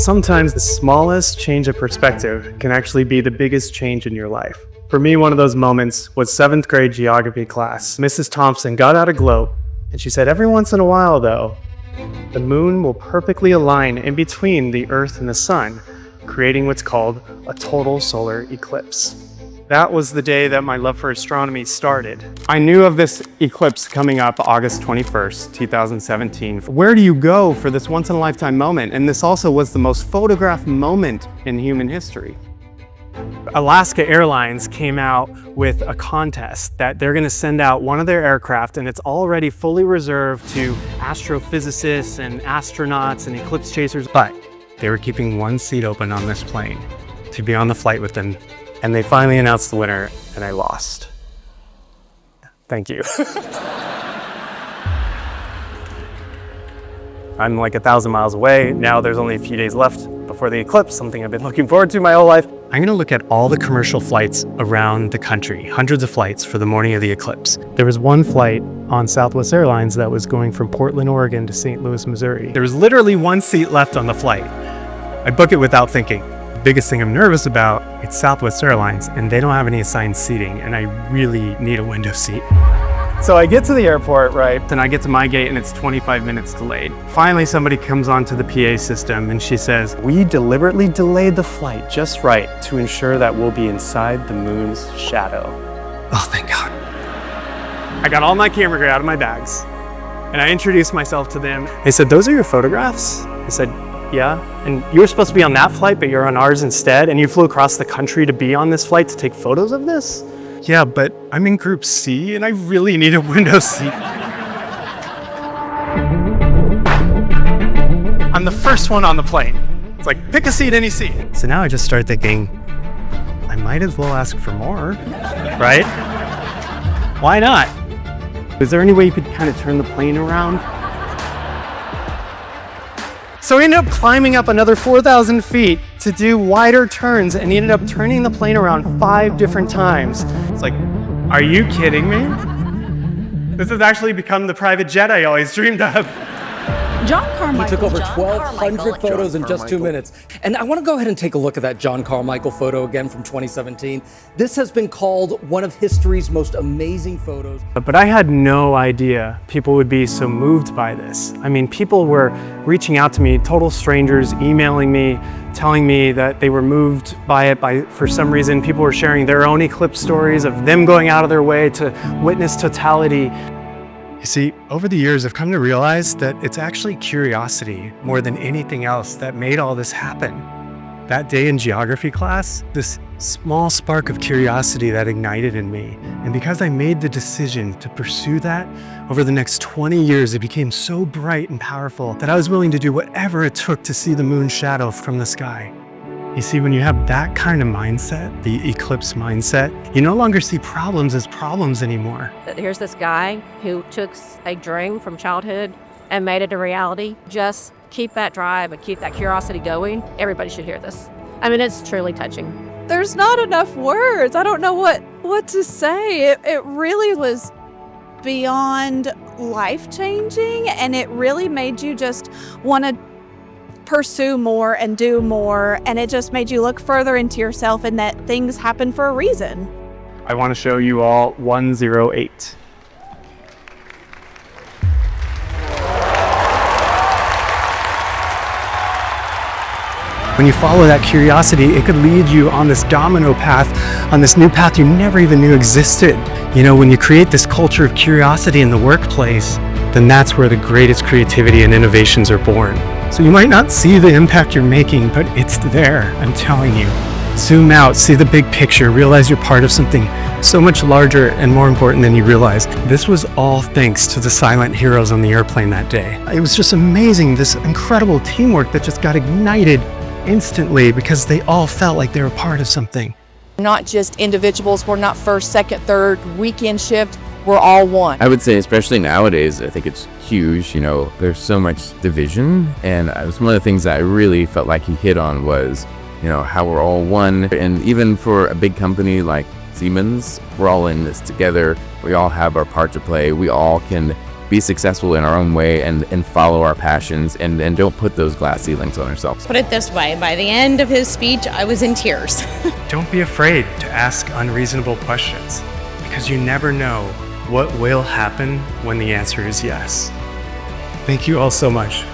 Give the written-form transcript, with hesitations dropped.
sometimes the smallest change of perspective can actually be the biggest change in your life. For me, one of those moments was 7th grade geography class. Mrs. Thompson got out a globe and she said, every once in a while though, the moon will perfectly align in between the Earth and the sun, creating what's called a total solar eclipse. That was the day that my love for astronomy started. I knew of this eclipse coming up August 21st, 2017. Where do you go for this once-in-a-lifetime moment? And this also was the most photographed moment in human history. Alaska Airlines came out with a contest that they're going to send out one of their aircraft, and it's already fully reserved to astrophysicists and astronauts and eclipse chasers. But they were keeping one seat open on this plane to be on the flight with them. And they finally announced the winner, and I lost. Thank you. I'm like 1,000 miles away. Now there's only a few days left before the eclipse, something I've been looking forward to my whole life. I'm gonna look at all the commercial flights around the country, hundreds of flights for the morning of the eclipse. There was one flight on Southwest Airlines that was going from Portland, Oregon to St. Louis, Missouri. There was literally one seat left on the flight. I book it without thinking. Biggest thing I'm nervous about, it's Southwest Airlines and they don't have any assigned seating and I really need a window seat. So I get to the airport, right? Then I get to my gate and it's 25 minutes delayed. Finally, somebody comes onto the PA system and she says, we deliberately delayed the flight just right to ensure that we'll be inside the moon's shadow. Oh, thank God. I got all my camera gear out of my bags and I introduced myself to them. They said, those are your photographs? I said, yeah, and you were supposed to be on that flight, but you're on ours instead, and you flew across the country to be on this flight to take photos of this? Yeah, but I'm in Group C, and I really need a window seat. I'm the first one on the plane. It's like, pick a seat, any seat. So now I just start thinking, I might as well ask for more, right? Why not? Is there any way you could kind of turn the plane around? So we ended up climbing up another 4,000 feet to do wider turns, and he ended up turning the plane around 5 different times. It's like, are you kidding me? This has actually become the private jet I always dreamed of. Jon Carmichael. He took over 1,200 photos in just 2 minutes. And I want to go ahead and take a look at that Jon Carmichael photo again from 2017. This has been called one of history's most amazing photos. But I had no idea people would be so moved by this. I mean, people were reaching out to me, total strangers, emailing me, telling me that they were moved by it for some reason. People were sharing their own eclipse stories of them going out of their way to witness totality. You see, over the years, I've come to realize that it's actually curiosity more than anything else that made all this happen. That day in geography class, this small spark of curiosity that ignited in me. And because I made the decision to pursue that, over the next 20 years, it became so bright and powerful that I was willing to do whatever it took to see the moon's shadow from the sky. You see, when you have that kind of mindset, the eclipse mindset, you no longer see problems as problems anymore. Here's this guy who took a dream from childhood and made it a reality. Just keep that drive and keep that curiosity going. Everybody should hear this. I mean, it's truly touching. There's not enough words. I don't know what to say. It really was beyond life-changing, and it really made you just want to pursue more and do more, and it just made you look further into yourself and that things happen for a reason. I want to show you all 108. When you follow that curiosity, it could lead you on this domino path, on this new path you never even knew existed. You know, when you create this culture of curiosity in the workplace, then that's where the greatest creativity and innovations are born. So you might not see the impact you're making, but it's there, I'm telling you. Zoom out, see the big picture, realize you're part of something so much larger and more important than you realize. This was all thanks to the silent heroes on the airplane that day. It was just amazing, this incredible teamwork that just got ignited instantly because they all felt like they were part of something. Not just individuals, we're not first, second, third, weekend shift, we're all one. I would say, especially nowadays, I think it's huge. You know, there's so much division, and it was one of the things that I really felt like he hit on was, you know, how we're all one. And even for a big company like Siemens, we're all in this together. We all have our part to play. We all can be successful in our own way and follow our passions and don't put those glass ceilings on ourselves. Put it this way, by the end of his speech, I was in tears. Don't be afraid to ask unreasonable questions, because you never know what will happen when the answer is yes. Thank you all so much.